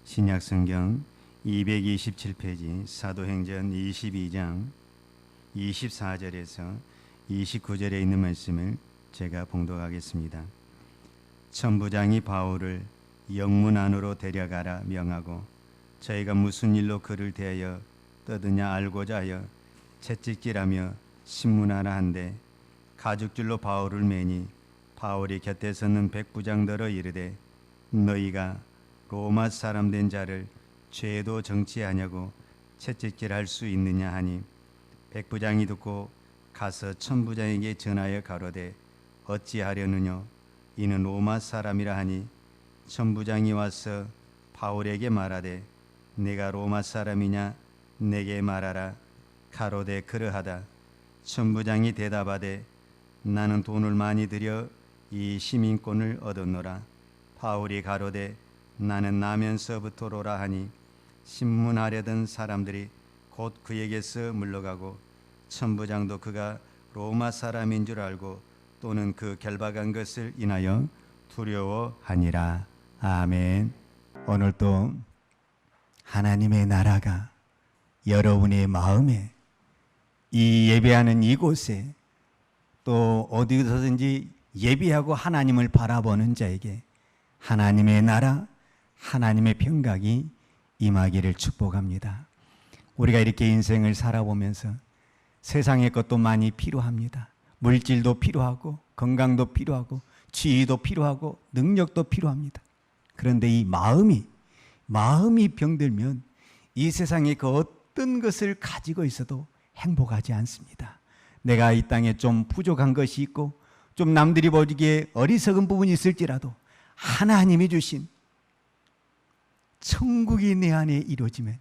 신약성경 227페이지 사도행전 22장 24절에서 29절에 있는 말씀을 제가 봉독하겠습니다. 천부장이 바울을 영문 안으로 데려가라 명하고 저희가 무슨 일로 그를 대하여 떠드냐 알고자 하여 채찍질하며 신문하라 한데 가죽줄로 바울을 매니 바울이 곁에 서는 백부장더러 이르되 너희가 로마 사람 된 자를 죄도 정치하냐고 채찍질할 수 있느냐 하니 백부장이 듣고 가서 천부장에게 전하여 가로되 어찌하려느뇨 이는 로마 사람이라 하니 천부장이 와서 바울에게 말하되 내가 로마 사람이냐 내게 말하라. 가로되 그러하다. 천부장이 대답하되 나는 돈을 많이 들여 이 시민권을 얻었노라. 바울이 가로되 나는 나면서부터로라 하니 신문하려던 사람들이 곧 그에게서 물러가고 천부장도 그가 로마 사람인 줄 알고 또는 그 결박한 것을 인하여 두려워하니라. 아멘. 오늘도 하나님의 나라가 여러분의 마음에 이 예배하는 이곳에 또 어디서든지 예배하고 하나님을 바라보는 자에게 하나님의 나라, 하나님의 평강이 임하기를 축복합니다. 우리가 이렇게 인생을 살아보면서 세상의 것도 많이 필요합니다. 물질도 필요하고 건강도 필요하고 지위도 필요하고 능력도 필요합니다. 그런데 이 마음이 병들면 이 세상의 그 어떤 것을 가지고 있어도 행복하지 않습니다. 내가 이 땅에 좀 부족한 것이 있고 좀 남들이 보기에 어리석은 부분이 있을지라도 하나님이 주신 천국이 내 안에 이루어지면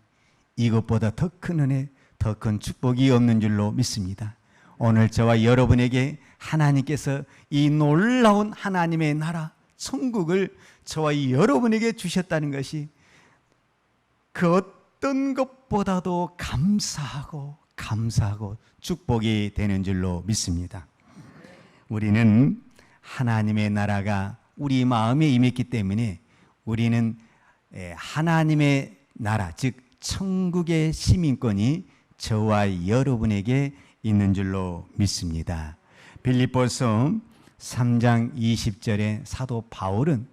이것보다 더 큰 은혜, 더 큰 축복이 없는 줄로 믿습니다. 오늘 저와 여러분에게 하나님께서 이 놀라운 하나님의 나라, 천국을 저와 여러분에게 주셨다는 것이 그 어떤 것보다도 감사하고 축복이 되는 줄로 믿습니다. 우리는 하나님의 나라가 우리 마음에 임했기 때문에 우리는 하나님의 나라, 즉 천국의 시민권이 저와 여러분에게 있는 줄로 믿습니다. 빌립보서 3장 20절에 사도 바울은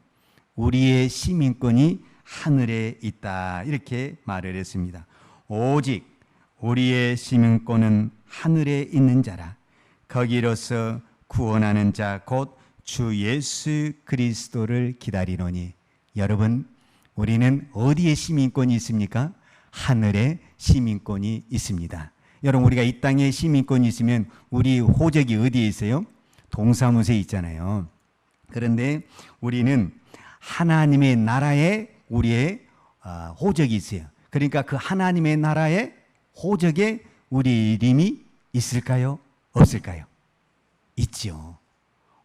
우리의 시민권이 하늘에 있다 이렇게 말을 했습니다. 오직 우리의 시민권은 하늘에 있는 자라. 거기로서 구원하는 자 곧 주 예수 그리스도를 기다리노니. 여러분, 우리는 어디에 시민권이 있습니까? 하늘에 시민권이 있습니다. 여러분, 우리가 이 땅에 시민권이 있으면 우리 호적이 어디에 있어요? 동사무소에 있잖아요. 그런데 우리는 하나님의 나라에 우리의 호적이 있어요. 그러니까 그 하나님의 나라의 호적에 우리 이름이 있을까요? 없을까요? 있죠.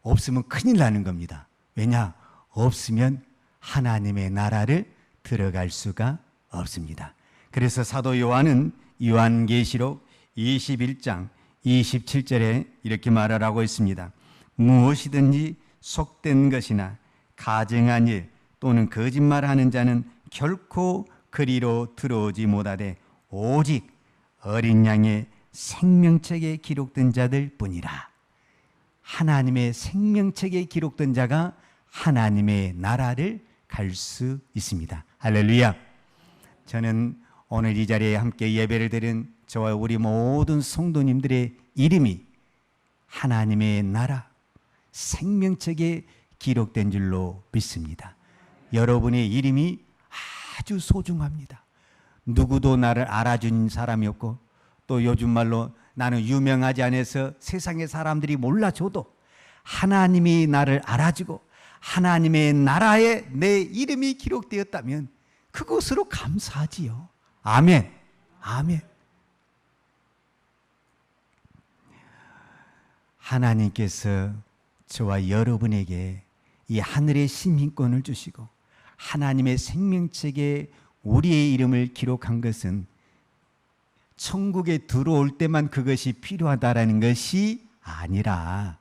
없으면 큰일 나는 겁니다. 왜냐? 없으면 하나님의 나라를 들어갈 수가 없습니다. 그래서 사도 요한은 요한계시록 21장 27절에 이렇게 말하라고 했습니다. 무엇이든지 속된 것이나 가증한 일 또는 거짓말하는 자는 결코 그리로 들어오지 못하되 오직 어린 양의 생명책에 기록된 자들 뿐이라. 하나님의 생명책에 기록된 자가 하나님의 나라를 갈 수 있습니다. 할렐루야. 저는 오늘 이 자리에 함께 예배를 드린 저와 우리 모든 성도님들의 이름이 하나님의 나라 생명책에 기록된 줄로 믿습니다. 여러분의 이름이 아주 소중합니다. 누구도 나를 알아준 사람이 없고 또 요즘 말로 나는 유명하지 않아서 세상의 사람들이 몰라줘도 하나님이 나를 알아주고 하나님의 나라에 내 이름이 기록되었다면 그것으로 감사하지요. 아멘. 아멘. 하나님께서 저와 여러분에게 이 하늘의 시민권을 주시고 하나님의 생명책에 우리의 이름을 기록한 것은 천국에 들어올 때만 그것이 필요하다라는 것이 아니라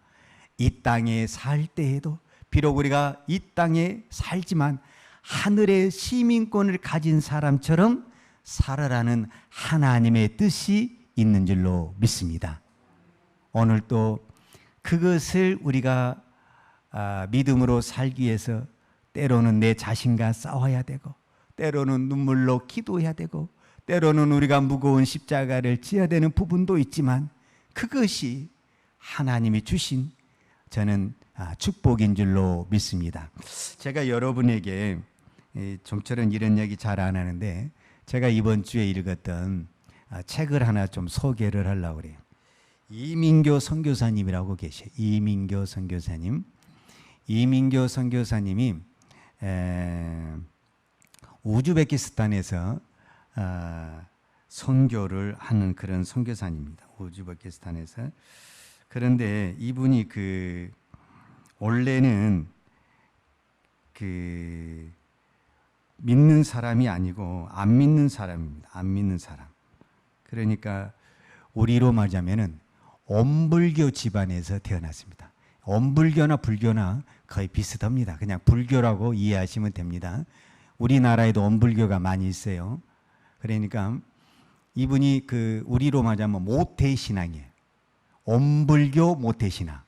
이 땅에 살 때에도 비록 우리가 이 땅에 살지만 하늘의 시민권을 가진 사람처럼 살아라는 하나님의 뜻이 있는 줄로 믿습니다. 오늘 또 그것을 우리가 믿음으로 살기 위해서 때로는 내 자신과 싸워야 되고, 때로는 눈물로 기도해야 되고, 때로는 우리가 무거운 십자가를 지어야 되는 부분도 있지만, 그것이 하나님이 주신 저는 축복인 줄로 믿습니다. 제가 여러분에게 좀처럼 이런 얘기 잘 안 하는데, 제가 이번 주에 읽었던 책을 하나 좀 소개를 하려고 그래요. 이민교 선교사님이라고 계셔요. 이민교 선교사님. 이민교 선교사님이 우즈베키스탄에서 선교를 하는 그런 선교사님입니다. 우즈베키스탄에서. 그런데 이분이 원래는 믿는 사람이 아니고 안 믿는 사람입니다. 안 믿는 사람. 그러니까 우리로 말하자면은 온불교 집안에서 태어났습니다. 온불교나 불교나 거의 비슷합니다. 그냥 불교라고 이해하시면 됩니다. 우리나라에도 온불교가 많이 있어요. 그러니까 이분이 우리로 말하자면 모태신앙이에요. 온불교 모태신앙.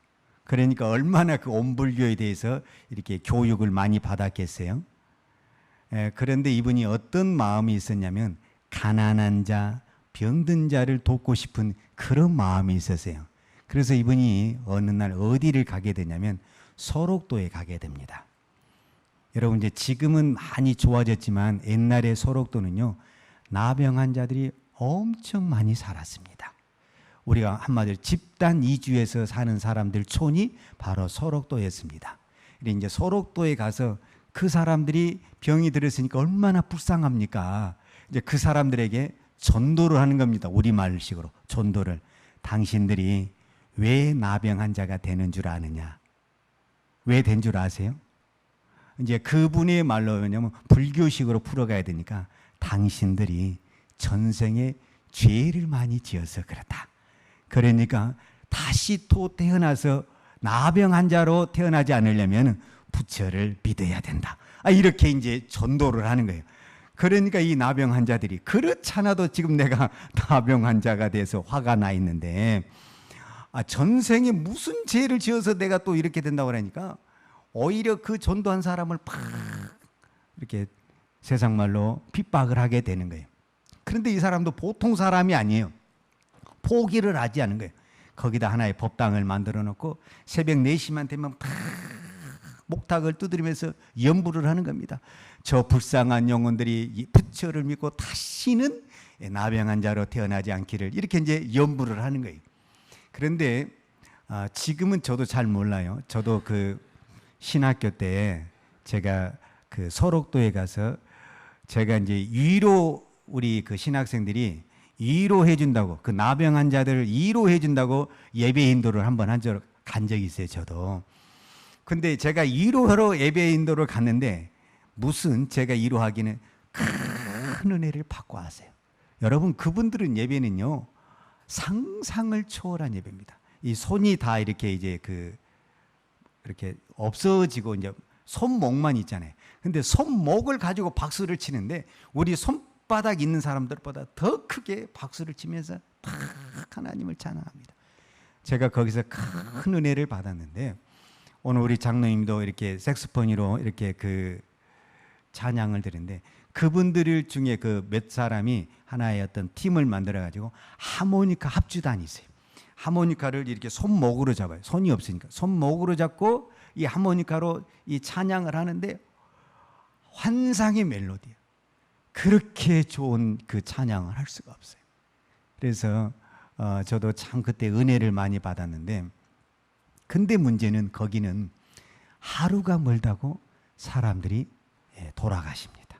그러니까 얼마나 그 온불교에 대해서 이렇게 교육을 많이 받았겠어요. 그런데 이분이 어떤 마음이 있었냐면 가난한 자, 병든 자를 돕고 싶은 그런 마음이 있었어요. 그래서 이분이 어느 날 어디를 가게 되냐면 소록도에 가게 됩니다. 여러분, 이제 지금은 많이 좋아졌지만 옛날에 소록도는요, 나병 환자들이 엄청 많이 살았습니다. 우리가 한마디로 집단 이주해서 사는 사람들 촌이 바로 소록도였습니다. 이제 소록도에 가서 그 사람들이 병이 들었으니까 얼마나 불쌍합니까? 이제 그 사람들에게 전도를 하는 겁니다. 우리말식으로 전도를. 당신들이 왜 나병 환자가 되는 줄 아느냐? 왜 된 줄 아세요? 이제 그분의 말로 뭐냐면 불교식으로 풀어가야 되니까 당신들이 전생에 죄를 많이 지어서 그렇다. 그러니까 다시 또 태어나서 나병 환자로 태어나지 않으려면 부처를 믿어야 된다. 이렇게 이제 전도를 하는 거예요. 그러니까 이 나병 환자들이 그렇잖아도 지금 내가 나병 환자가 돼서 화가 나 있는데 전생에 무슨 죄를 지어서 내가 또 이렇게 된다고 그러니까 오히려 그 전도한 사람을 팍 이렇게 세상 말로 핍박을 하게 되는 거예요. 그런데 이 사람도 보통 사람이 아니에요. 포기를 하지 않은 거예요. 거기다 하나의 법당을 만들어 놓고 새벽 4시만 되면 팍 목탁을 두드리면서 연부를 하는 겁니다. 저 불쌍한 영혼들이 부처를 믿고 다시는 나병 환자로 태어나지 않기를, 이렇게 이제 연부를 하는 거예요. 그런데 지금은 저도 잘 몰라요. 저도 신학교 때 제가 소록도에 가서 제가 이제 우리 신학생들이 위로해 준다고, 나병 환자들을 위로해 준다고 예배 인도를 한번 간 적이 있어요, 저도. 근데 제가 위로하러 예배 인도를 갔는데 무슨 제가 위로하기는 큰 은혜를 받고 왔어요. 여러분, 그분들은 예배는요, 상상을 초월한 예배입니다. 이 손이 다 이렇게 이제 이렇게 없어지고 이제 손목만 있잖아요. 근데 손목을 가지고 박수를 치는데 우리 손바닥 있는 사람들보다 더 크게 박수를 치면서 탁 하나님을 찬양합니다. 제가 거기서 큰 은혜를 받았는데, 오늘 우리 장로님도 이렇게 색소폰으로 이렇게 찬양을 드리는데, 그분들 중에 몇 사람이 하나의 어떤 팀을 만들어 가지고 하모니카 합주단이 있어요. 하모니카를 이렇게 손목으로 잡아요. 손이 없으니까 손목으로 잡고 이 하모니카로 이 찬양을 하는데 환상의 멜로디예요. 그렇게 좋은 찬양을 할 수가 없어요. 그래서 저도 참 그때 은혜를 많이 받았는데, 근데 문제는 거기는 하루가 멀다고 사람들이 돌아가십니다.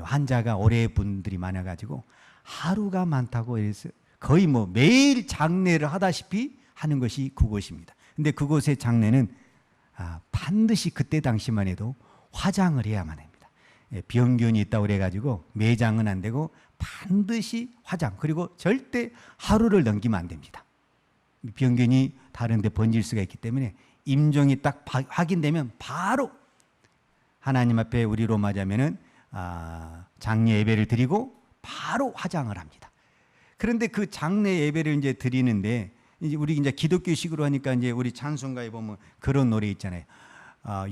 환자가 오래 분들이 많아가지고 하루가 많다고 해서 거의 매일 장례를 하다시피 하는 것이 그곳입니다. 근데 그곳의 장례는 반드시 그때 당시만 해도 화장을 해야만 합니다. 병균이 있다고 그래가지고 매장은 안 되고 반드시 화장, 그리고 절대 하루를 넘기면 안 됩니다. 병균이 다른 데 번질 수가 있기 때문에 임종이 딱 확인되면 바로 하나님 앞에 우리로 맞으면은 장례 예배를 드리고 바로 화장을 합니다. 그런데 그 장례 예배를 이제 드리는데 이제 우리 이제 기독교식으로 하니까 이제 우리 찬송가에 보면 그런 노래 있잖아요.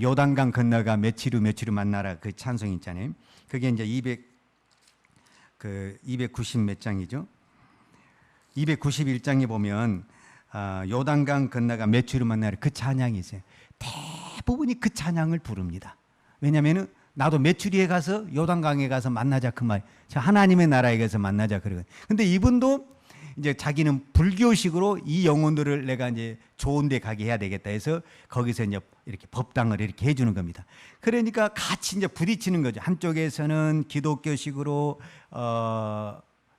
요단강 건너가 며칠 후 만나라, 그 찬송 있잖아요. 그게 이제 290 몇 장이죠. 291장에 보면 요단강 건너가 며칠 후 만나라, 그 찬양이 있어요. 대부분이 그 찬양을 부릅니다. 왜냐하면 나도 메추리에 가서 요단강에 가서 만나자, 그 말. 하나님의 나라에 가서 만나자 그러거든. 근데 이분도 이제 자기는 불교식으로 이 영혼들을 내가 이제 좋은 데 가게 해야 되겠다 해서 거기서 이제 이렇게 법당을 이렇게 해주는 겁니다. 그러니까 같이 이제 부딪히는 거죠. 한쪽에서는 기독교식으로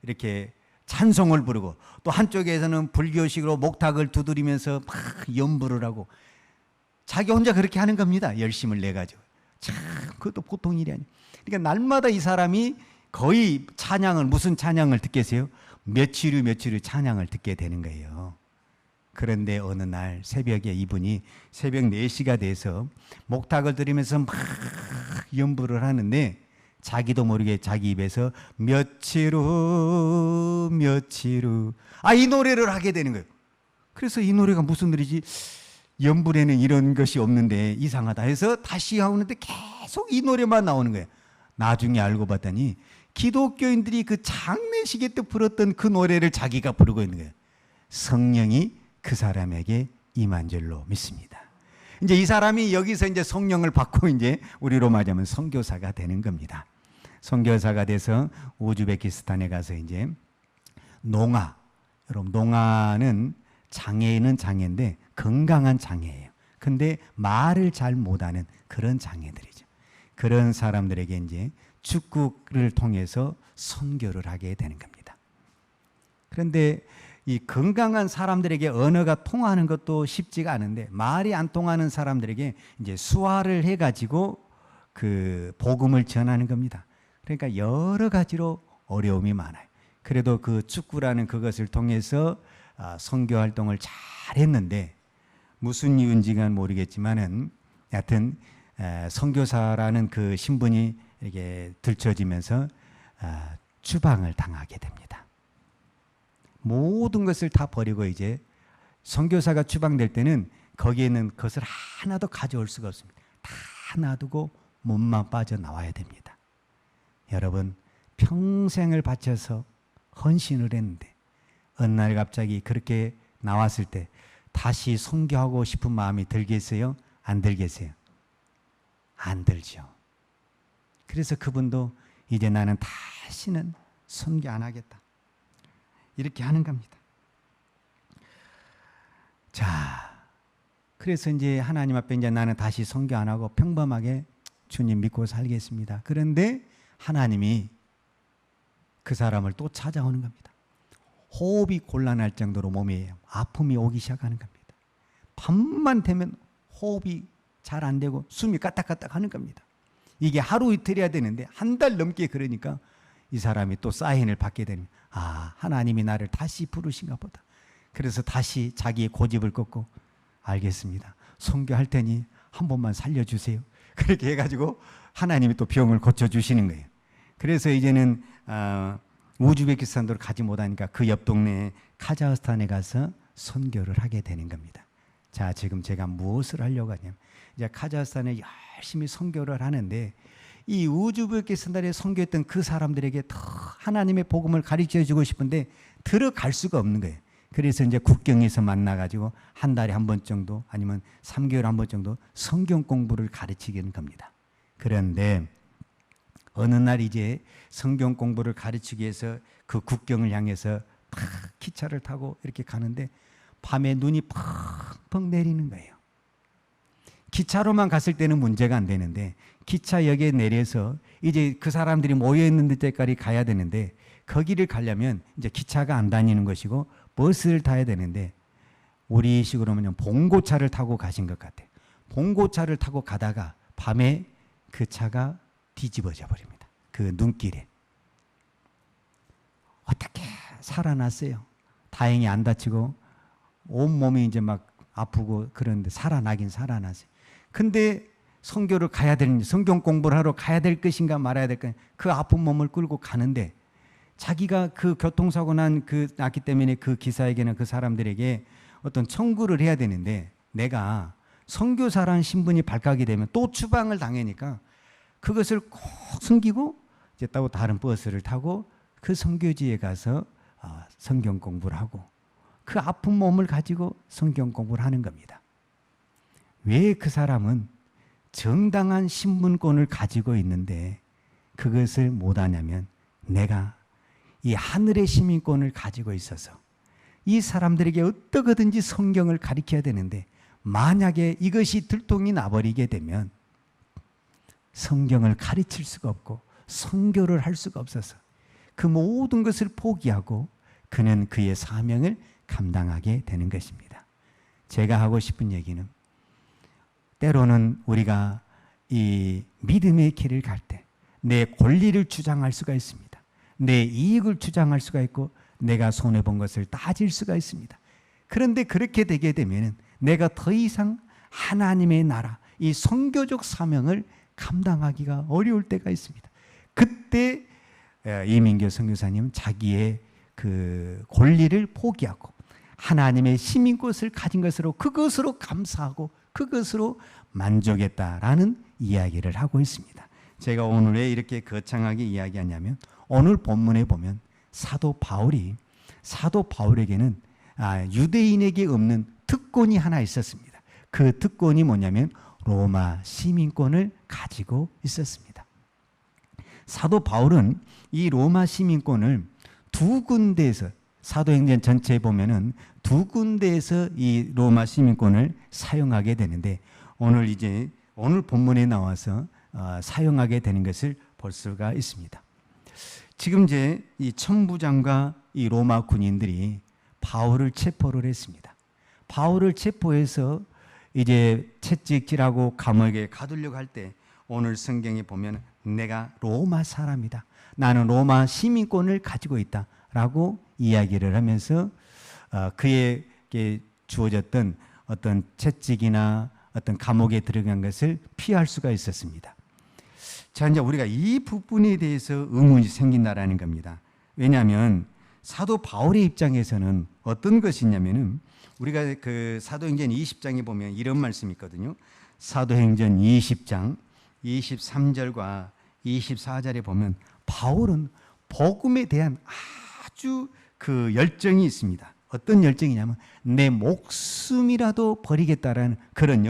이렇게 찬송을 부르고, 또 한쪽에서는 불교식으로 목탁을 두드리면서 막 연부를 하고, 자기 혼자 그렇게 하는 겁니다. 열심을 내가지고. 참, 그것도 보통 일이 아니에요. 그러니까 날마다 이 사람이 거의 찬양을, 무슨 찬양을 듣겠어요? 며칠 후 찬양을 듣게 되는 거예요. 그런데 어느 날 새벽에 이분이 새벽 4시가 돼서 목탁을 들으면서 막 연부를 하는데 자기도 모르게 자기 입에서 며칠 후 이 노래를 하게 되는 거예요. 그래서 이 노래가 무슨 노래지? 연불에는 이런 것이 없는데 이상하다 해서 다시 하는데 계속 이 노래만 나오는 거예요. 나중에 알고 봤더니 기독교인들이 그 장례식에 때 불렀던 그 노래를 자기가 부르고 있는 거예요. 성령이 그 사람에게 임한 줄로 믿습니다. 이제 이 사람이 여기서 이제 성령을 받고 이제 우리로 말하면 선교사가 되는 겁니다. 선교사가 돼서 우즈베키스탄에 가서 이제 여러분 농아는 장애인은 장애인데 건강한 장애예요. 근데 말을 잘 못하는 그런 장애들이죠. 그런 사람들에게 이제 축구를 통해서 선교를 하게 되는 겁니다. 그런데 이 건강한 사람들에게 언어가 통하는 것도 쉽지가 않은데, 말이 안 통하는 사람들에게 이제 수화를 해가지고 그 복음을 전하는 겁니다. 그러니까 여러 가지로 어려움이 많아요. 그래도 그 축구라는 그것을 통해서 선교 활동을 잘 했는데, 무슨 이유인지는 모르겠지만은 여하튼 선교사라는 그 신분이 이렇게 들춰지면서 추방을 당하게 됩니다. 모든 것을 다 버리고 이제 선교사가 추방될 때는 거기에 있는 것을 하나도 가져올 수가 없습니다. 다 놔두고 몸만 빠져나와야 됩니다. 여러분, 평생을 바쳐서 헌신을 했는데 어느 날 갑자기 그렇게 나왔을 때 다시 선교하고 싶은 마음이 들겠어요? 안 들겠어요? 안 들죠. 그래서 그분도 이제 나는 다시는 선교 안 하겠다, 이렇게 하는 겁니다. 자, 그래서 이제 하나님 앞에 이제 나는 다시 선교 안 하고 평범하게 주님 믿고 살겠습니다. 그런데 하나님이 그 사람을 또 찾아오는 겁니다. 호흡이 곤란할 정도로 몸에 아픔이 오기 시작하는 겁니다. 밤만 되면 호흡이 잘 안 되고 숨이 까딱까딱 하는 겁니다. 이게 하루 이틀이야 되는데 한 달 넘게 그러니까 이 사람이 또 사인을 받게 되는, 하나님이 나를 다시 부르신가 보다. 그래서 다시 자기의 고집을 꺾고, 알겠습니다, 선교할 테니 한 번만 살려주세요. 그렇게 해가지고 하나님이 또 병을 고쳐주시는 거예요. 그래서 이제는 우즈베키스탄도 가지 못하니까 그 옆 동네 카자흐스탄에 가서 선교를 하게 되는 겁니다. 자, 지금 제가 무엇을 하려고 하냐면, 이제 카자흐스탄에 열심히 선교를 하는데, 이 우즈베키스탄에 선교했던 그 사람들에게 더 하나님의 복음을 가르쳐 주고 싶은데 들어갈 수가 없는 거예요. 그래서 이제 국경에서 만나가지고 한 달에 한 번 정도, 아니면 3개월에 한 번 정도 성경 공부를 가르치는 겁니다. 그런데 어느 날 이제 성경 공부를 가르치기 위해서 그 국경을 향해서 막 기차를 타고 이렇게 가는데 밤에 눈이 펑펑 내리는 거예요. 기차로만 갔을 때는 문제가 안 되는데 기차역에 내려서 이제 그 사람들이 모여있는 데까지 가야 되는데, 거기를 가려면 이제 기차가 안 다니는 것이고 버스를 타야 되는데, 우리식으로 하면 봉고차를 타고 가신 것 같아요. 봉고차를 타고 가다가 밤에 그 차가 뒤집어져 버립니다. 그 눈길에. 어떻게 살아났어요? 다행히 안 다치고 온몸이 이제 막 아프고 그런데 살아나긴 살아났어요. 근데 선교를 가야 되는지, 성경 공부를 하러 가야 될 것인가 말아야 될 것인가, 그 아픈 몸을 끌고 가는데 자기가 그 교통사고 났기 때문에 그 기사에게는 그 사람들에게 어떤 청구를 해야 되는데, 내가 선교사라는 신분이 발각이 되면 또 추방을 당하니까 그것을 꼭 숨기고 이제 또 다른 버스를 타고 그 선교지에 가서 성경 공부를 하고 그 아픈 몸을 가지고 성경 공부를 하는 겁니다. 왜 그 사람은 정당한 신분권을 가지고 있는데 그것을 못하냐면, 내가 이 하늘의 시민권을 가지고 있어서 이 사람들에게 어떻게든지 성경을 가르쳐야 되는데, 만약에 이것이 들통이 나버리게 되면 성경을 가르칠 수가 없고 선교를 할 수가 없어서 그 모든 것을 포기하고 그는 그의 사명을 감당하게 되는 것입니다. 제가 하고 싶은 얘기는, 때로는 우리가 이 믿음의 길을 갈 때 내 권리를 주장할 수가 있습니다. 내 이익을 주장할 수가 있고 내가 손해본 것을 따질 수가 있습니다. 그런데 그렇게 되게 되면 내가 더 이상 하나님의 나라, 이 선교적 사명을 감당하기가 어려울 때가 있습니다. 그때 이민교 선교사님은 자기의 그 권리를 포기하고 하나님의 시민권을 가진 것으로, 그것으로 감사하고 그것으로 만족했다라는 이야기를 하고 있습니다. 제가 오늘 왜 이렇게 거창하게 이야기하냐면, 오늘 본문에 보면 사도 바울에게는 유대인에게 없는 특권이 하나 있었습니다. 그 특권이 뭐냐면 로마 시민권을 가지고 있었습니다. 사도 바울은 이 로마 시민권을 두 군데에서, 사도행전 전체에 보면은 두 군데에서 이 로마 시민권을 사용하게 되는데, 오늘 본문에 나와서 사용하게 되는 것을 볼 수가 있습니다. 지금 이제 이 천부장과 이 로마 군인들이 바울을 체포를 했습니다. 바울을 체포해서 이제 채찍질하고 감옥에 가두려고 할 때, 오늘 성경에 보면 내가 로마 사람이다, 나는 로마 시민권을 가지고 있다라고 이야기를 하면서 그에게 주어졌던 어떤 채찍이나 어떤 감옥에 들어간 것을 피할 수가 있었습니다. 자, 이제 우리가 이 부분에 대해서 의문이 생긴다라는 겁니다. 왜냐하면 사도 바울의 입장에서는 어떤 것이냐면은, 우리가 그 사도행전 20장에 보면 이런 말씀이 있거든요. 사도행전 20장 23절과 24절에 보면 바울은 복음에 대한 아주 그 열정이 있습니다. 어떤 열정이냐면 내 목숨이라도 버리겠다라는 그런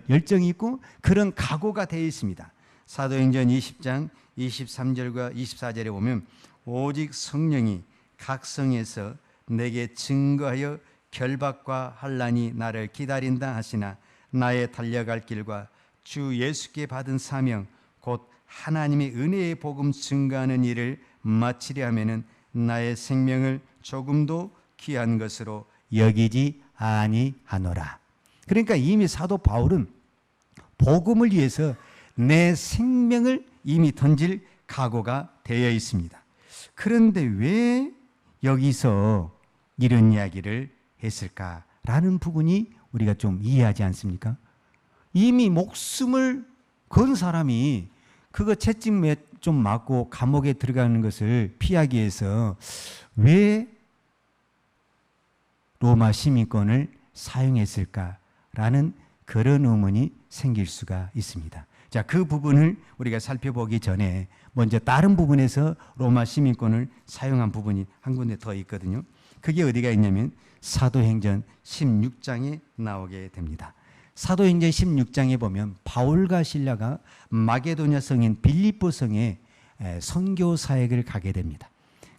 열정이 있고 그런 각오가 되어 있습니다. 사도행전 20장 23절과 24절에 보면, 오직 성령이 각 성에서 내게 증거하여 결박과 환난이 나를 기다린다 하시나, 나의 달려갈 길과 주 예수께 받은 사명 곧 하나님의 은혜의 복음 증거하는 일을 마치려 하면은 나의 생명을 조금도 귀한 것으로 여기지 아니하노라. 그러니까 이미 사도 바울은 복음을 위해서 내 생명을 이미 던질 각오가 되어 있습니다. 그런데 왜 여기서 이런 이야기를 했을까라는 부분이 우리가 좀 이해하지 않습니까? 이미 목숨을 건 사람이 그거 채찍 좀 맞고 감옥에 들어가는 것을 피하기 위해서 왜 로마 시민권을 사용했을까라는 그런 의문이 생길 수가 있습니다. 자, 그 부분을 우리가 살펴보기 전에 먼저 다른 부분에서 로마 시민권을 사용한 부분이 한 군데 더 있거든요. 그게 어디가 있냐면 사도행전 16장에 나오게 됩니다. 사도행전 16장에 보면 바울과 실라가 마게도냐 성인 빌립보 성에 선교 사역을 가게 됩니다.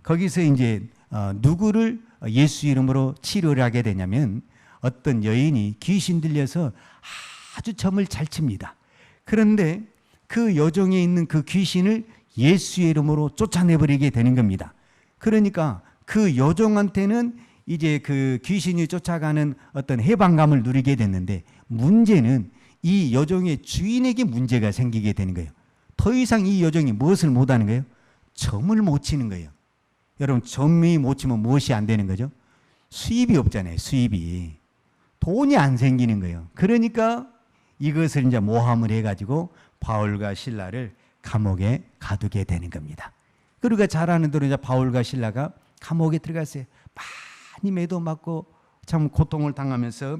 거기서 이제 누구를 예수 이름으로 치료를 하게 되냐면, 어떤 여인이 귀신 들려서 아주 점을 잘 칩니다. 그런데 그 여종에 있는 그 귀신을 예수의 이름으로 쫓아내버리게 되는 겁니다. 그러니까 그 여종한테는 이제 그 귀신이 쫓아가는 어떤 해방감을 누리게 됐는데, 문제는 이 여종의 주인에게 문제가 생기게 되는 거예요. 더 이상 이 여종이 무엇을 못하는 거예요? 점을 못 치는 거예요. 여러분, 점이 못 치면 무엇이 안 되는 거죠? 수입이 없잖아요. 수입이. 돈이 안 생기는 거예요. 그러니까 이것을 이제 모함을 해가지고 바울과 신라를 감옥에 가두게 되는 겁니다. 그러니까 잘 아는 대로 이제 바울과 신라가 감옥에 들어갔어요. 많이 매도 맞고 참 고통을 당하면서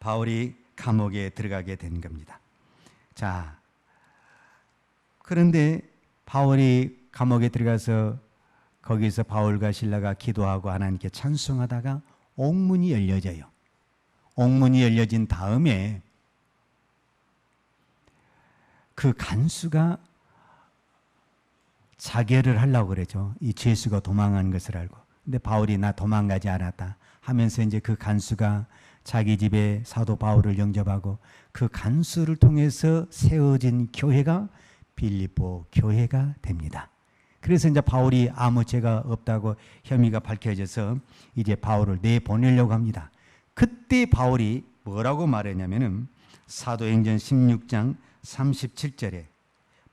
바울이 감옥에 들어가게 되는 겁니다. 자, 그런데 바울이 감옥에 들어가서 거기서 바울과 신라가 기도하고 하나님께 찬송하다가 옥문이 열려져요. 옥문이 열려진 다음에 그 간수가 자결을 하려고 그러죠. 이 죄수가 도망간 것을 알고. 근데 바울이 나 도망가지 않았다 하면서 이제 그 간수가 자기 집에 사도 바울을 영접하고 그 간수를 통해서 세워진 교회가 빌립보 교회가 됩니다. 그래서 이제 바울이 아무 죄가 없다고 혐의가 밝혀져서 이제 바울을 내보내려고 합니다. 그때 바울이 뭐라고 말했냐면은 사도행전 16장 37절에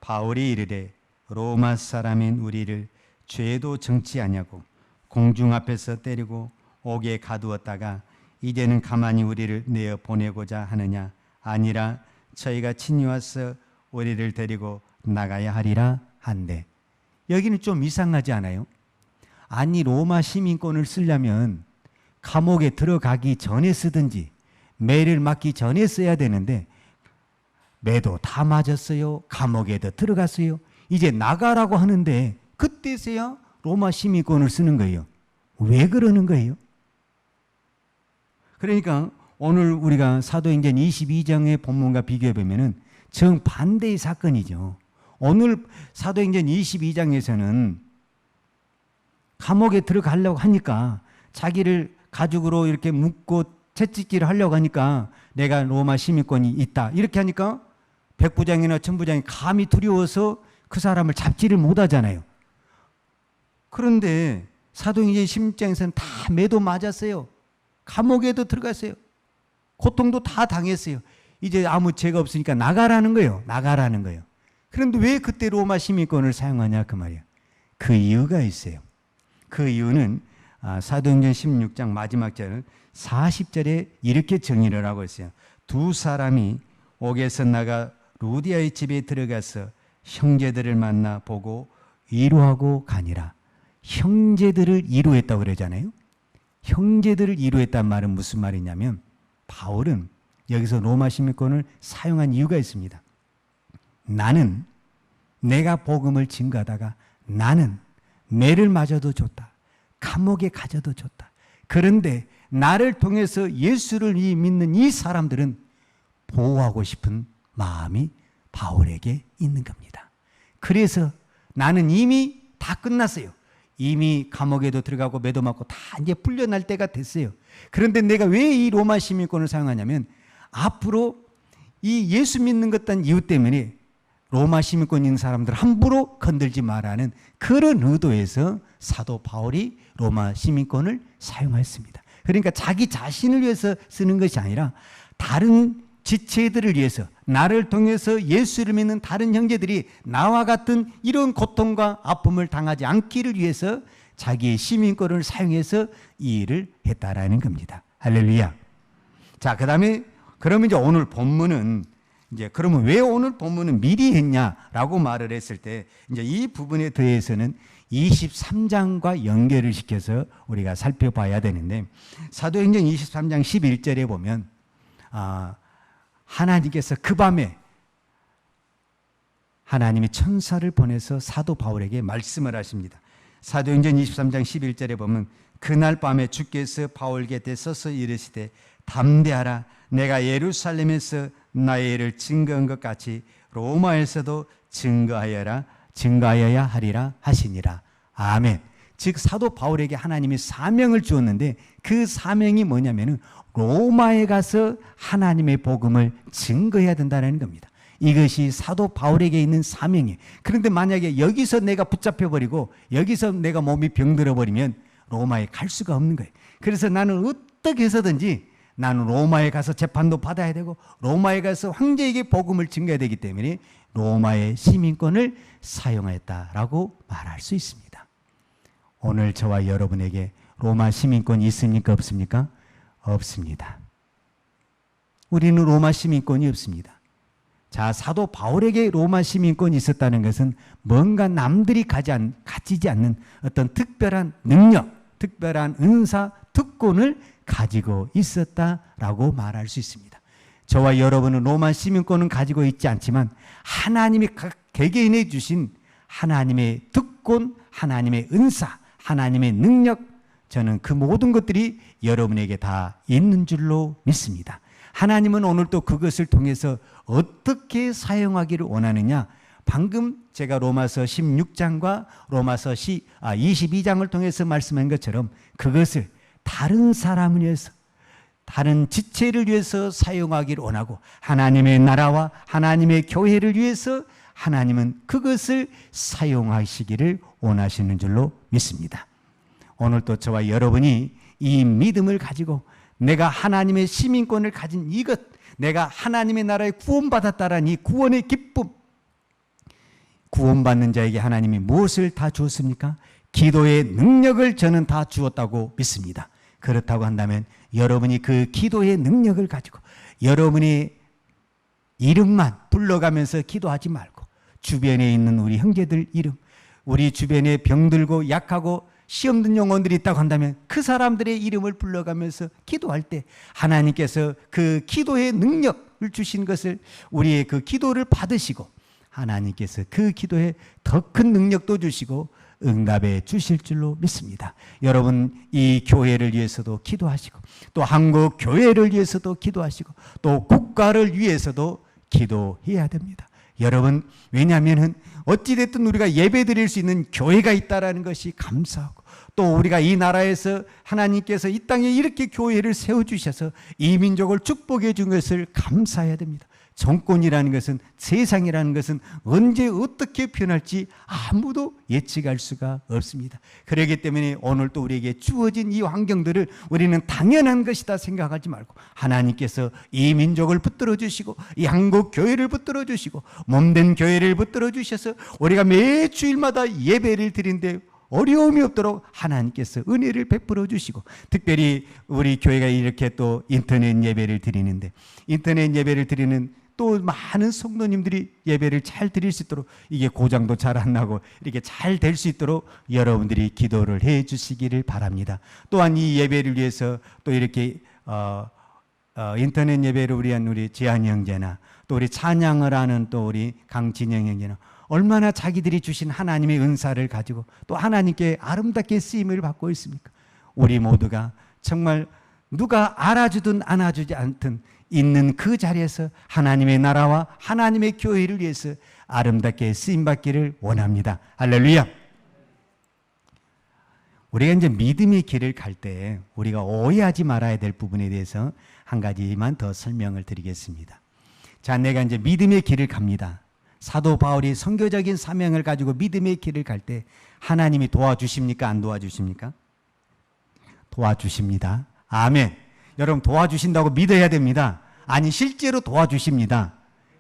바울이 이르되 로마 사람인 우리를 죄도 정치 아니하고 공중 앞에서 때리고 옥에 가두었다가 이제는 가만히 우리를 내어 보내고자 하느냐? 아니라 저희가 친히 와서 우리를 데리고 나가야 하리라 한데, 여기는 좀 이상하지 않아요? 아니 로마 시민권을 쓰려면 감옥에 들어가기 전에 쓰든지 매를 맞기 전에 써야 되는데 매도 다 맞았어요. 감옥에도 들어갔어요. 이제 나가라고 하는데 그때서야 로마 시민권을 쓰는 거예요. 왜 그러는 거예요? 그러니까 오늘 우리가 사도행전 22장의 본문과 비교해 보면은 정반대의 사건이죠. 오늘 사도행전 22장에서는 감옥에 들어가려고 하니까 자기를 가죽으로 이렇게 묶고 채찍질을 하려고 하니까 내가 로마 시민권이 있다 이렇게 하니까 백부장이나 천부장이 감히 두려워서 그 사람을 잡지를 못하잖아요. 그런데 사도행전 16장에서는 다 매도 맞았어요. 감옥에도 들어갔어요. 고통도 다 당했어요. 이제 아무 죄가 없으니까 나가라는 거예요. 나가라는 거예요. 그런데 왜 그때 로마 시민권을 사용하냐 그 말이에요. 그 이유가 있어요. 그 이유는 사도행전 16장 마지막 절 40절에 이렇게 정의를 하고 있어요. 두 사람이 옥에서 나가 루디아의 집에 들어가서 형제들을 만나 보고 위로하고 가니라. 형제들을 위로했다고 그러잖아요. 형제들을 위로했단 말은 무슨 말이냐면 바울은 여기서 로마 시민권을 사용한 이유가 있습니다. 나는 내가 복음을 증거하다가 나는 매를 맞아도 좋다. 감옥에 가져도 좋다. 그런데 나를 통해서 예수를 믿는 이 사람들은 보호하고 싶은 마음이 바울에게 있는 겁니다. 그래서 나는 이미 다 끝났어요. 이미 감옥에도 들어가고 매도 맞고 다 이제 풀려날 때가 됐어요. 그런데 내가 왜 이 로마 시민권을 사용하냐면 앞으로 이 예수 믿는 것 단 이유 때문에 로마 시민권 있는 사람들 함부로 건들지 말라는 그런 의도에서 사도 바울이 로마 시민권을 사용했습니다. 그러니까 자기 자신을 위해서 쓰는 것이 아니라 다른 지체들을 위해서 나를 통해서 예수를 믿는 다른 형제들이 나와 같은 이런 고통과 아픔을 당하지 않기를 위해서 자기의 시민권을 사용해서 이 일을 했다라는 겁니다. 할렐루야. 자, 그다음에 그러면 이제 오늘 본문은 이제 그러면 왜 오늘 본문은 미리 했냐라고 말을 했을 때 이제 이 부분에 대해서는 23장과 연결을 시켜서 우리가 살펴봐야 되는데 사도행전 23장 11절에 보면 하나님께서 그 밤에 하나님이 천사를 보내서 사도 바울에게 말씀을 하십니다. 사도행전 23장 11절에 보면 그날 밤에 주께서 바울 곁에 서서 이르시되 담대하라 내가 예루살렘에서 나의 일을 증거한 것 같이 로마에서도 증거하여야 하리라 하시니라. 아멘. 즉 사도 바울에게 하나님이 사명을 주었는데 그 사명이 뭐냐면은 로마에 가서 하나님의 복음을 증거해야 된다는 겁니다. 이것이 사도 바울에게 있는 사명이에요. 그런데 만약에 여기서 내가 붙잡혀버리고 여기서 내가 몸이 병들어버리면 로마에 갈 수가 없는 거예요. 그래서 나는 어떻게 해서든지 나는 로마에 가서 재판도 받아야 되고 로마에 가서 황제에게 복음을 증거해야 되기 때문에 로마의 시민권을 사용했다라고 말할 수 있습니다. 오늘 저와 여러분에게 로마 시민권이 있습니까? 없습니까? 없습니다. 우리는 로마 시민권이 없습니다. 자, 사도 바울에게 로마 시민권이 있었다는 것은 뭔가 남들이 가지지 않는 어떤 특별한 능력, 특별한 은사, 특권을 가지고 있었다라고 말할 수 있습니다. 저와 여러분은 로마 시민권은 가지고 있지 않지만 하나님이 각 개개인에 주신 하나님의 특권, 하나님의 은사, 하나님의 능력, 저는 그 모든 것들이 여러분에게 다 있는 줄로 믿습니다. 하나님은 오늘 또 그것을 통해서 어떻게 사용하기를 원하느냐? 방금 제가 로마서 16장과 로마서 22장을 통해서 말씀한 것처럼 그것을 다른 사람을 위해서, 다른 지체를 위해서 사용하기를 원하고 하나님의 나라와 하나님의 교회를 위해서 하나님은 그것을 사용하시기를 원하시는 줄로 믿습니다. 오늘 또 저와 여러분이 이 믿음을 가지고 내가 하나님의 시민권을 가진 이것, 내가 하나님의 나라에 구원받았다라는 이 구원의 기쁨, 구원받는 자에게 하나님이 무엇을 다 주었습니까? 기도의 능력을 저는 다 주었다고 믿습니다. 그렇다고 한다면 여러분이 그 기도의 능력을 가지고 여러분의 이름만 불러가면서 기도하지 말고 주변에 있는 우리 형제들 이름, 우리 주변에 병들고 약하고 시험 든 영혼들이 있다고 한다면 그 사람들의 이름을 불러가면서 기도할 때 하나님께서 그 기도의 능력을 주신 것을 우리의 그 기도를 받으시고 하나님께서 그 기도에 더 큰 능력도 주시고 응답해 주실 줄로 믿습니다. 여러분 이 교회를 위해서도 기도하시고 또 한국 교회를 위해서도 기도하시고 또 국가를 위해서도 기도해야 됩니다. 여러분 왜냐하면 어찌됐든 우리가 예배 드릴 수 있는 교회가 있다는 것이 감사하고 또 우리가 이 나라에서 하나님께서 이 땅에 이렇게 교회를 세워주셔서 이 민족을 축복해 준 것을 감사해야 됩니다. 정권이라는 것은 세상이라는 것은 언제 어떻게 변할지 아무도 예측할 수가 없습니다. 그렇기 때문에 오늘 또 우리에게 주어진 이 환경들을 우리는 당연한 것이다 생각하지 말고 하나님께서 이 민족을 붙들어 주시고 이 한국 교회를 붙들어 주시고 몸된 교회를 붙들어 주셔서 우리가 매 주일마다 예배를 드리는데 어려움이 없도록 하나님께서 은혜를 베풀어 주시고 특별히 우리 교회가 이렇게 또 인터넷 예배를 드리는데 인터넷 예배를 드리는 또 많은 성도님들이 예배를 잘 드릴 수 있도록 이게 고장도 잘 안 나고 이렇게 잘 될 수 있도록 여러분들이 기도를 해 주시기를 바랍니다. 또한 이 예배를 위해서 또 이렇게 인터넷 예배를 위한 우리 지한이 형제나 또 우리 찬양을 하는 또 우리 강진영 형제나 얼마나 자기들이 주신 하나님의 은사를 가지고 또 하나님께 아름답게 쓰임을 받고 있습니까? 우리 모두가 정말 누가 알아주든 안아주지 않든 있는 그 자리에서 하나님의 나라와 하나님의 교회를 위해서 아름답게 쓰임받기를 원합니다. 할렐루야. 우리가 이제 믿음의 길을 갈 때 우리가 오해하지 말아야 될 부분에 대해서 한 가지만 더 설명을 드리겠습니다. 자, 내가 이제 믿음의 길을 갑니다. 사도 바울이 선교적인 사명을 가지고 믿음의 길을 갈 때 하나님이 도와주십니까? 안 도와주십니까? 도와주십니다. 아멘. 여러분 도와주신다고 믿어야 됩니다. 아니 실제로 도와주십니다.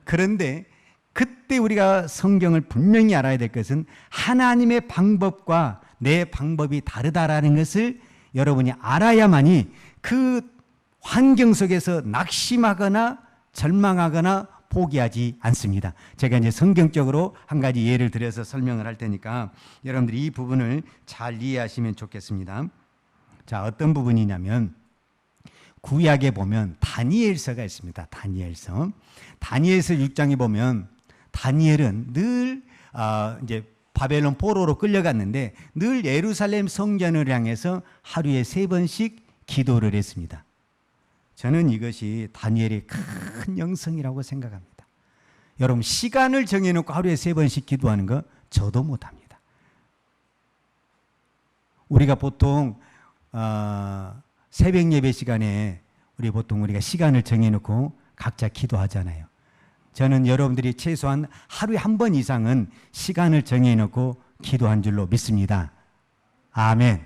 그런데 그때 우리가 성경을 분명히 알아야 될 것은 하나님의 방법과 내 방법이 다르다라는 것을 여러분이 알아야만이 그 환경 속에서 낙심하거나 절망하거나 포기하지 않습니다. 제가 이제 성경적으로 한 가지 예를 들어서 설명을 할 테니까 여러분들이 이 부분을 잘 이해하시면 좋겠습니다. 자, 어떤 부분이냐면 구약에 보면 다니엘서가 있습니다. 다니엘서. 다니엘서 6장에 보면 다니엘은 늘 이제 바벨론 포로로 끌려갔는데 늘 예루살렘 성전을 향해서 하루에 3번씩 기도를 했습니다. 저는 이것이 다니엘의 큰 영성이라고 생각합니다. 여러분 시간을 정해놓고 하루에 3번씩 기도하는 거 저도 못합니다. 우리가 보통 새벽 예배 시간에 우리가 시간을 정해놓고 각자 기도하잖아요. 저는 여러분들이 최소한 하루에 한 번 이상은 시간을 정해놓고 기도한 줄로 믿습니다. 아멘.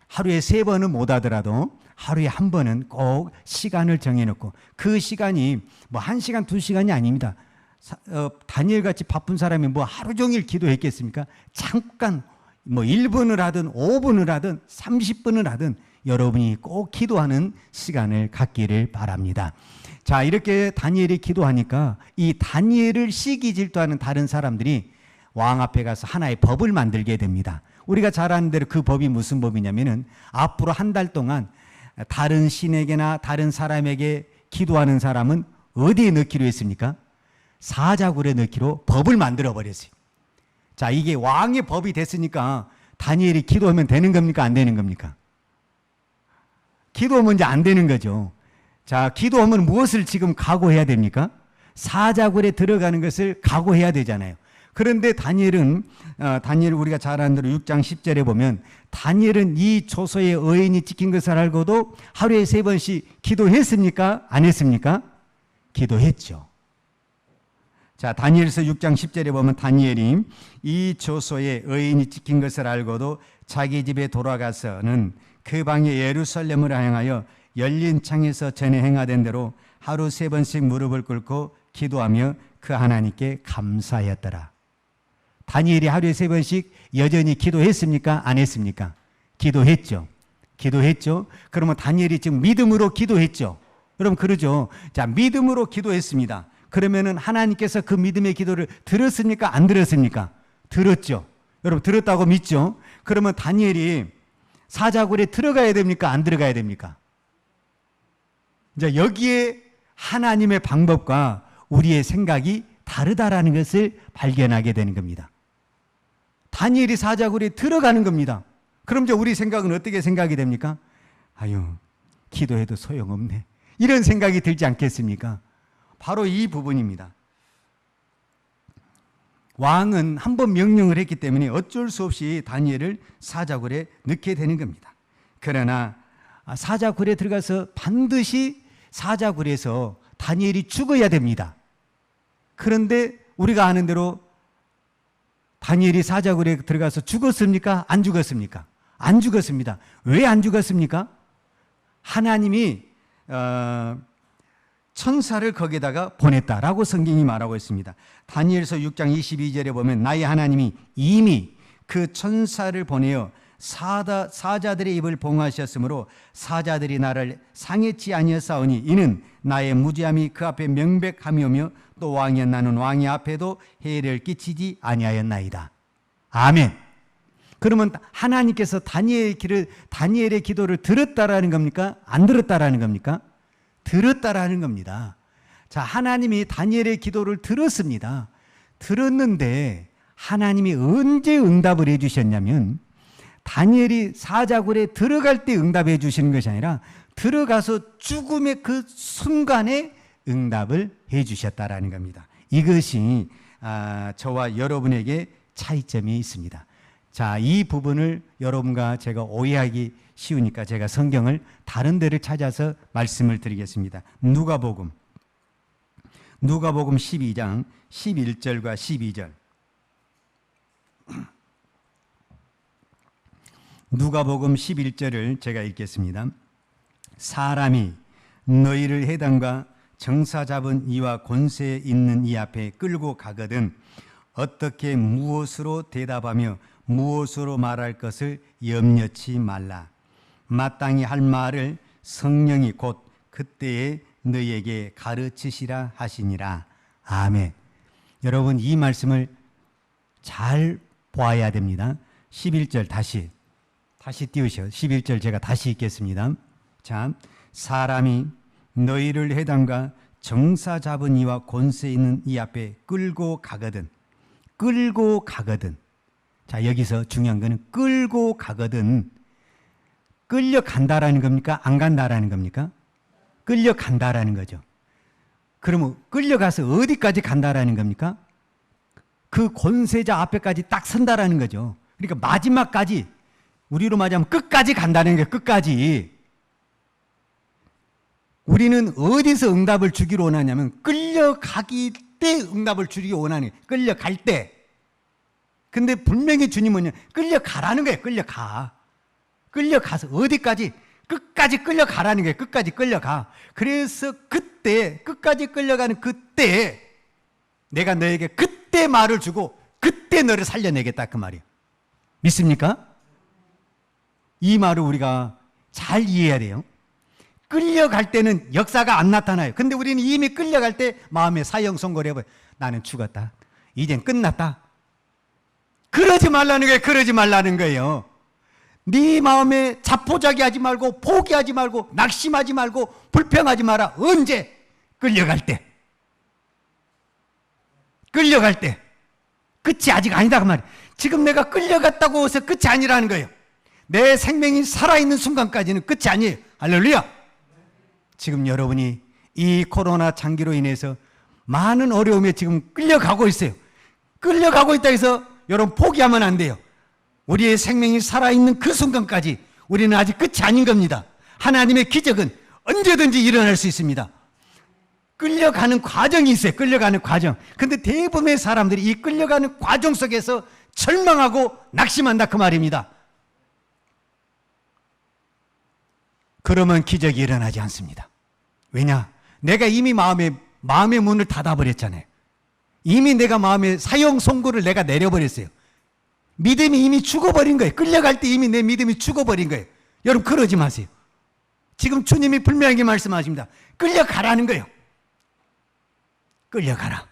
하루에 3번은 못 하더라도 하루에 한 번은 꼭 시간을 정해놓고 그 시간이 뭐 1시간, 2시간이 아닙니다. 다니엘같이 바쁜 사람이 뭐 하루 종일 기도했겠습니까? 잠깐 뭐 1분을 하든 5분을 하든 30분을 하든 여러분이 꼭 기도하는 시간을 갖기를 바랍니다. 자, 이렇게 다니엘이 기도하니까 이 다니엘을 시기 질투하는 다른 사람들이 왕 앞에 가서 하나의 법을 만들게 됩니다. 우리가 잘 아는 대로 그 법이 무슨 법이냐면은 앞으로 한 달 동안 다른 신에게나 다른 사람에게 기도하는 사람은 어디에 넣기로 했습니까? 사자굴에 넣기로 법을 만들어 버렸어요. 자, 이게 왕의 법이 됐으니까 다니엘이 기도하면 되는 겁니까? 안 되는 겁니까? 기도하면 이제 안 되는 거죠. 자, 기도하면 무엇을 지금 각오해야 됩니까? 사자굴에 들어가는 것을 각오해야 되잖아요. 그런데 다니엘은 우리가 잘 아는 대로 6장 10절에 보면 다니엘은 이 조서의 의인이 찍힌 것을 알고도 하루에 3번씩 기도했습니까? 안 했습니까? 기도했죠. 자, 다니엘서 6장 10절에 보면 다니엘이 이 조서에 의인이 찍힌 것을 알고도 자기 집에 돌아가서는 그 방에 예루살렘을 향하여 열린 창에서 전에 행하던 대로 하루 3번씩 무릎을 꿇고 기도하며 그 하나님께 감사하였더라. 다니엘이 하루에 3번씩 여전히 기도했습니까? 안 했습니까? 기도했죠. 기도했죠. 그러면 다니엘이 지금 믿음으로 기도했죠. 여러분 그러죠. 자, 믿음으로 기도했습니다. 그러면은 하나님께서 그 믿음의 기도를 들었습니까? 안 들었습니까? 들었죠. 여러분 들었다고 믿죠? 그러면 다니엘이 사자굴에 들어가야 됩니까? 안 들어가야 됩니까? 이제 여기에 하나님의 방법과 우리의 생각이 다르다라는 것을 발견하게 되는 겁니다. 다니엘이 사자굴에 들어가는 겁니다. 그럼 이제 우리 생각은 어떻게 생각이 됩니까? 아유, 기도해도 소용없네. 이런 생각이 들지 않겠습니까? 바로 이 부분입니다. 왕은 한 번 명령을 했기 때문에 어쩔 수 없이 다니엘을 사자굴에 넣게 되는 겁니다. 그러나 사자굴에 들어가서 반드시 사자굴에서 다니엘이 죽어야 됩니다. 그런데 우리가 아는 대로 다니엘이 사자굴에 들어가서 죽었습니까? 안 죽었습니까? 안 죽었습니다. 왜 안 죽었습니까? 하나님이 천사를 거기다가 보냈다라고 성경이 말하고 있습니다. 다니엘서 6장 22절에 보면 나의 하나님이 이미 그 천사를 보내어 사자들의 입을 봉하셨으므로 사자들이 나를 상해치 아니하사오니 이는 나의 무지함이 그 앞에 명백함이오며 또 왕이여 나는 왕의 앞에도 해를 끼치지 아니하였나이다. 아멘. 그러면 하나님께서 다니엘의 기도를 들었다라는 겁니까? 안 들었다라는 겁니까? 들었다라는 겁니다. 자, 하나님이 다니엘의 기도를 들었습니다. 들었는데 하나님이 언제 응답을 해 주셨냐면 다니엘이 사자굴에 들어갈 때 응답해 주시는 것이 아니라 들어가서 죽음의 그 순간에 응답을 해 주셨다라는 겁니다. 이것이 저와 여러분에게 차이점이 있습니다. 자, 이 부분을 여러분과 제가 오해하기 쉬우니까 제가 성경을 다른 데를 찾아서 말씀을 드리겠습니다. 누가복음 12장 11절과 12절. 누가복음 11절을 제가 읽겠습니다. 사람이 너희를 해당과 정사 잡은 이와 권세 있는 이 앞에 끌고 가거든 어떻게 무엇으로 대답하며 무엇으로 말할 것을 염려치 말라. 마땅히 할 말을 성령이 곧 그때에 너희에게 가르치시라 하시니라. 아멘. 여러분 이 말씀을 잘 보아야 됩니다. 11절 다시 띄우셔. 11절 제가 다시 읽겠습니다. 자, 사람이 너희를 해당과 정사 잡은 이와 권세 있는 이 앞에 끌고 가거든. 자, 여기서 중요한 거는 끌고 가거든. 끌려간다라는 겁니까? 안 간다라는 겁니까? 끌려간다라는 거죠. 그러면 끌려가서 어디까지 간다라는 겁니까? 그 권세자 앞에까지 딱 선다라는 거죠. 그러니까 마지막까지, 우리로 말하자면 끝까지 간다는 게 끝까지. 우리는 어디서 응답을 주기로 원하냐면 끌려가기 때 응답을 주기로 원하는 거예요. 끌려갈 때. 근데 분명히 주님은 끌려가라는 거예요. 끌려가서 어디까지? 끝까지 끌려가라는 거예요. 끝까지 끌려가. 그래서 그때, 끝까지 끌려가는 그때 내가 너에게 그때 말을 주고 그때 너를 살려내겠다 그 말이에요. 믿습니까? 이 말을 우리가 잘 이해해야 돼요. 끌려갈 때는 역사가 안 나타나요. 근데 우리는 이미 끌려갈 때 마음에 사형 선고를 해버려요. 나는 죽었다. 이젠 끝났다. 그러지 말라는 거예요. 그러지 말라는 거예요. 네 마음에 자포자기하지 말고 포기하지 말고 낙심하지 말고 불평하지 마라. 언제? 끌려갈 때. 끌려갈 때. 끝이 아직 아니다 그 말이에요. 지금 내가 끌려갔다고 해서 끝이 아니라는 거예요. 내 생명이 살아있는 순간까지는 끝이 아니에요. 할렐루야. 지금 여러분이 이 코로나 장기로 인해서 많은 어려움에 지금 끌려가고 있어요. 끌려가고 있다 해서 여러분 포기하면 안 돼요. 우리의 생명이 살아있는 그 순간까지 우리는 아직 끝이 아닌 겁니다. 하나님의 기적은 언제든지 일어날 수 있습니다. 끌려가는 과정이 있어요. 끌려가는 과정. 근데 대부분의 사람들이 이 끌려가는 과정 속에서 절망하고 낙심한다 그 말입니다. 그러면 기적이 일어나지 않습니다. 왜냐? 내가 이미 마음의 문을 닫아버렸잖아요. 이미 내가 마음의 사형 선고를 내가 내려버렸어요. 믿음이 이미 죽어버린 거예요. 끌려갈 때 이미 내 믿음이 죽어버린 거예요. 여러분 그러지 마세요. 지금 주님이 분명하게 말씀하십니다. 끌려가라는 거예요. 끌려가라.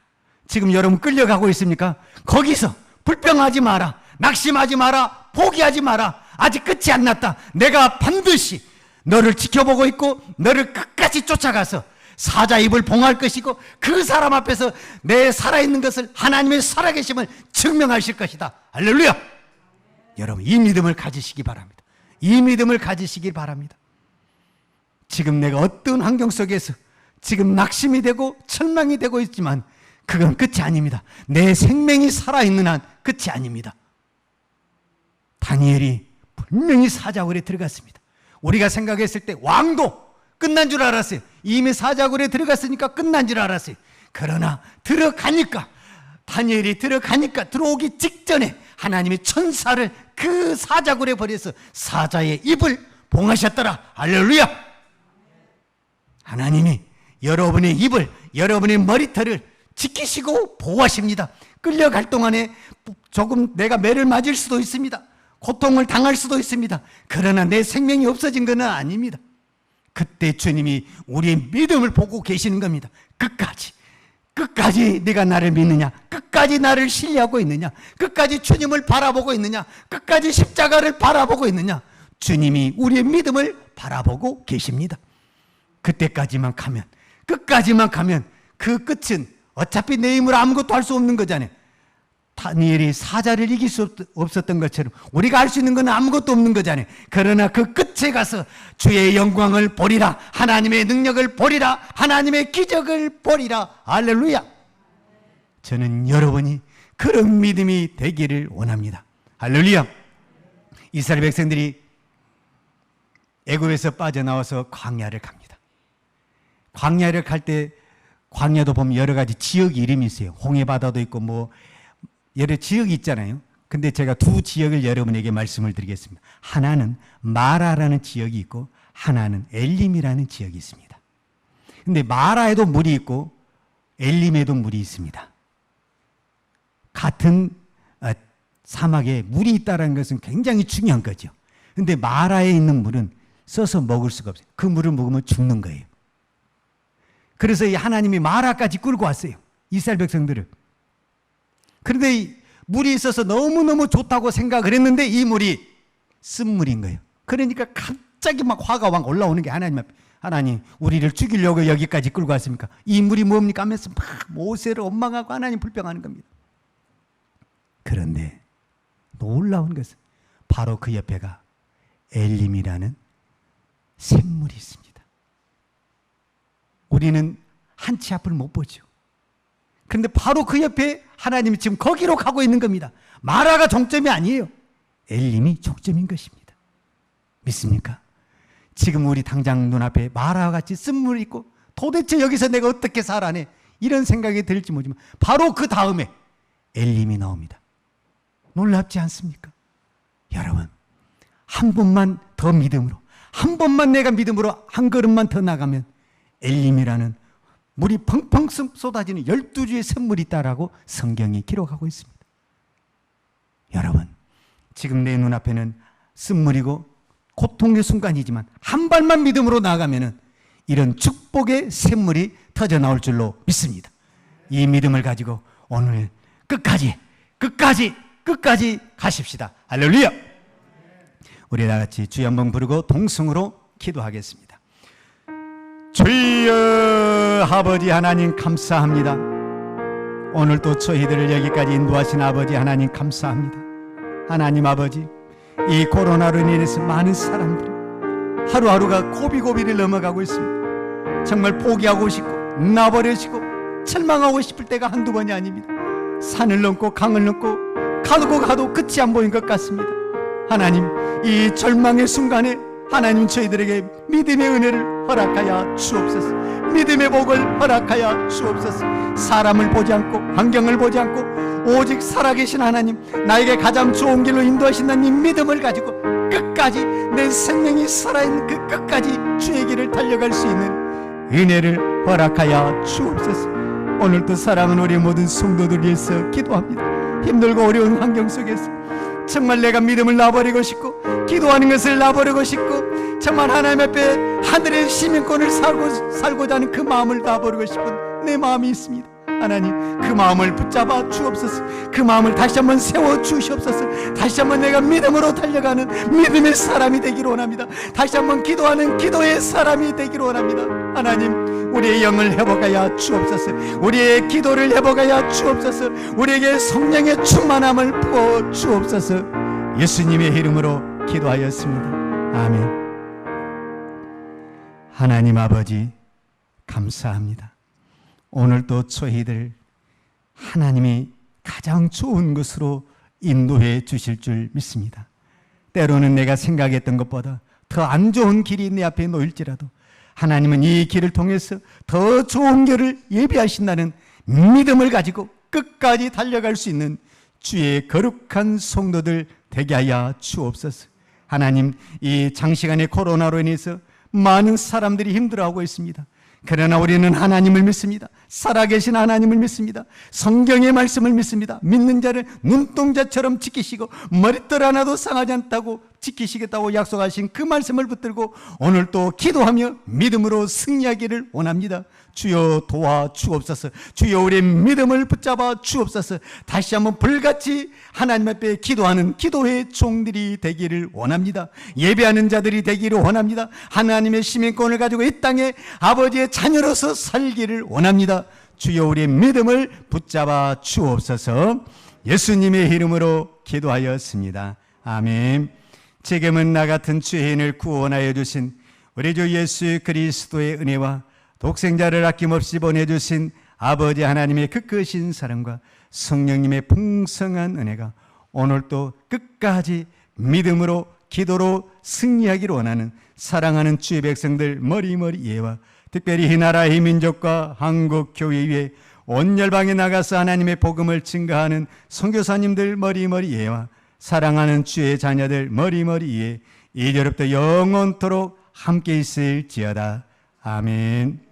지금 여러분 끌려가고 있습니까? 거기서 불평하지 마라. 낙심하지 마라. 포기하지 마라. 아직 끝이 안 났다. 내가 반드시 너를 지켜보고 있고 너를 끝까지 쫓아가서 사자 입을 봉할 것이고 그 사람 앞에서 내 살아있는 것을 하나님의 살아계심을 증명하실 것이다. 할렐루야. 여러분 이 믿음을 가지시기 바랍니다. 이 믿음을 가지시기 바랍니다. 지금 내가 어떤 환경 속에서 지금 낙심이 되고 절망이 되고 있지만 그건 끝이 아닙니다. 내 생명이 살아있는 한 끝이 아닙니다. 다니엘이 분명히 사자굴에 들어갔습니다. 우리가 생각했을 때 왕도 끝난 줄 알았어요. 이미 사자굴에 들어갔으니까 끝난 줄 알았어요. 그러나 들어가니까 다니엘이 들어오기 직전에 하나님이 천사를 그 사자굴에 버려서 사자의 입을 봉하셨더라. 할렐루야. 하나님이 여러분의 입을 여러분의 머리털을 지키시고 보호하십니다. 끌려갈 동안에 조금 내가 매를 맞을 수도 있습니다. 고통을 당할 수도 있습니다. 그러나 내 생명이 없어진 것은 아닙니다. 그때 주님이 우리의 믿음을 보고 계시는 겁니다. 끝까지 네가 나를 믿느냐? 끝까지 나를 신뢰하고 있느냐? 끝까지 주님을 바라보고 있느냐? 끝까지 십자가를 바라보고 있느냐? 주님이 우리의 믿음을 바라보고 계십니다. 그때까지만 가면, 끝까지만 가면 그 끝은 어차피 내 힘으로 아무것도 할 수 없는 거잖아요. 다니엘이 사자를 이길 수 없었던 것처럼 우리가 할 수 있는 건 아무것도 없는 거잖아요. 그러나 그 끝에 가서 주의 영광을 보리라, 하나님의 능력을 보리라, 하나님의 기적을 보리라. 할렐루야. 저는 여러분이 그런 믿음이 되기를 원합니다. 할렐루야. 이스라엘 백성들이 애굽에서 빠져나와서 광야를 갑니다. 광야를 갈 때 광야도 보면 여러 가지 지역 이름이 있어요. 홍해바다도 있고 뭐 여러 지역이 있잖아요. 근데 제가 두 지역을 여러분에게 말씀을 드리겠습니다. 하나는 마라라는 지역이 있고 하나는 엘림이라는 지역이 있습니다. 근데 마라에도 물이 있고 엘림에도 물이 있습니다. 같은 사막에 물이 있다는 것은 굉장히 중요한 거죠. 근데 마라에 있는 물은 써서 먹을 수가 없어요. 그 물을 먹으면 죽는 거예요. 그래서 이 하나님이 마라까지 끌고 왔어요. 이스라엘 백성들을. 그런데 이 물이 있어서 너무너무 좋다고 생각을 했는데 이 물이 쓴물인 거예요. 그러니까 갑자기 막 화가 막 올라오는 게 하나님 앞에. 하나님 우리를 죽이려고 여기까지 끌고 왔습니까? 이 물이 뭡니까? 하면서 막 모세를 원망하고 하나님 불평하는 겁니다. 그런데 놀라운 것은 바로 그 옆에가 엘림이라는 샘물이 있습니다. 우리는 한치 앞을 못 보죠. 그런데 바로 그 옆에 하나님이 지금 거기로 가고 있는 겁니다. 마라가 종점이 아니에요. 엘림이 종점인 것입니다. 믿습니까? 지금 우리 당장 눈앞에 마라와 같이 쓴물이 있고 도대체 여기서 내가 어떻게 살아내? 이런 생각이 들지 모르지만 바로 그 다음에 엘림이 나옵니다. 놀랍지 않습니까? 여러분 한 번만 더 믿음으로, 한 번만 내가 믿음으로 한 걸음만 더 나가면 엘림이라는 물이 펑펑 쏟아지는 12주의 샘물이 있다라고 성경이 기록하고 있습니다. 여러분 지금 내 눈앞에는 쓴물이고 고통의 순간이지만 한 발만 믿음으로 나아가면은 이런 축복의 샘물이 터져 나올 줄로 믿습니다. 이 믿음을 가지고 오늘 끝까지 가십시다. 할렐루야. 우리 다 같이 주여 한번 부르고 동성으로 기도하겠습니다. 주여 아버지 하나님 감사합니다. 오늘 또 저희들을 여기까지 인도하신 아버지 하나님 감사합니다. 하나님 아버지, 이 코로나로 인해서 많은 사람들이 하루하루가 고비고비를 넘어가고 있습니다. 정말 포기하고 싶고 나버리시고 절망하고 싶을 때가 한두 번이 아닙니다. 산을 넘고 강을 넘고 가도 끝이 안 보인 것 같습니다. 하나님, 이 절망의 순간에 하나님 저희들에게 믿음의 은혜를 허락하여 주옵소서. 믿음의 복을 허락하여 주옵소서. 사람을 보지 않고 환경을 보지 않고 오직 살아계신 하나님, 나에게 가장 좋은 길로 인도하신다는 이 믿음을 가지고 끝까지 내 생명이 살아있는 그 끝까지 주의 길을 달려갈 수 있는 은혜를 허락하여 주옵소서. 오늘도 사랑하는 우리 모든 성도들 위해서 기도합니다. 힘들고 어려운 환경 속에서 정말 내가 믿음을 놔버리고 싶고 기도하는 것을 놔버리고 싶고 정말 하나님 앞에 하늘의 시민권을 살고자 하는 그 마음을 놔버리고 싶은 내 마음이 있습니다. 하나님, 그 마음을 붙잡아 주옵소서. 그 마음을 다시 한번 세워 주시옵소서. 다시 한번 내가 믿음으로 달려가는 믿음의 사람이 되기를 원합니다. 다시 한번 기도하는 기도의 사람이 되기를 원합니다. 하나님, 우리의 영을 회복하여 주옵소서. 우리의 기도를 회복하여 주옵소서. 우리에게 성령의 충만함을 부어 주옵소서. 예수님의 이름으로 기도하였습니다. 아멘. 하나님 아버지, 감사합니다. 오늘도 저희들 하나님이 가장 좋은 것으로 인도해 주실 줄 믿습니다. 때로는 내가 생각했던 것보다 더 안 좋은 길이 내 앞에 놓일지라도 하나님은 이 길을 통해서 더 좋은 길을 예비하신다는 믿음을 가지고 끝까지 달려갈 수 있는 주의 거룩한 성도들 되게 하여 주옵소서. 하나님, 이 장시간의 코로나로 인해서 많은 사람들이 힘들어하고 있습니다. 그러나 우리는 하나님을 믿습니다. 살아계신 하나님을 믿습니다. 성경의 말씀을 믿습니다. 믿는 자를 눈동자처럼 지키시고 머릿돌 하나도 상하지 않다고 지키시겠다고 약속하신 그 말씀을 붙들고 오늘 또 기도하며 믿음으로 승리하기를 원합니다. 주여 도와 주옵소서. 주여 우리의 믿음을 붙잡아 주옵소서. 다시 한번 불같이 하나님 앞에 기도하는 기도의 종들이 되기를 원합니다. 예배하는 자들이 되기를 원합니다. 하나님의 시민권을 가지고 이 땅에 아버지의 자녀로서 살기를 원합니다. 주여 우리의 믿음을 붙잡아 주옵소서. 예수님의 이름으로 기도하였습니다. 아멘. 지금은 나 같은 죄인을 구원하여 주신 우리 주 예수 그리스도의 은혜와 독생자를 아낌없이 보내주신 아버지 하나님의 그 크신 사랑과 성령님의 풍성한 은혜가 오늘도 끝까지 믿음으로 기도로 승리하기를 원하는 사랑하는 주의 백성들 머리머리 예와 특별히 이 나라의 민족과 한국 교회 위에 온 열방에 나가서 하나님의 복음을 증거하는 선교사님들 머리머리 예와 사랑하는 주의 자녀들 머리머리 예 이제로부터 영원토록 함께 있을지어다. 아멘.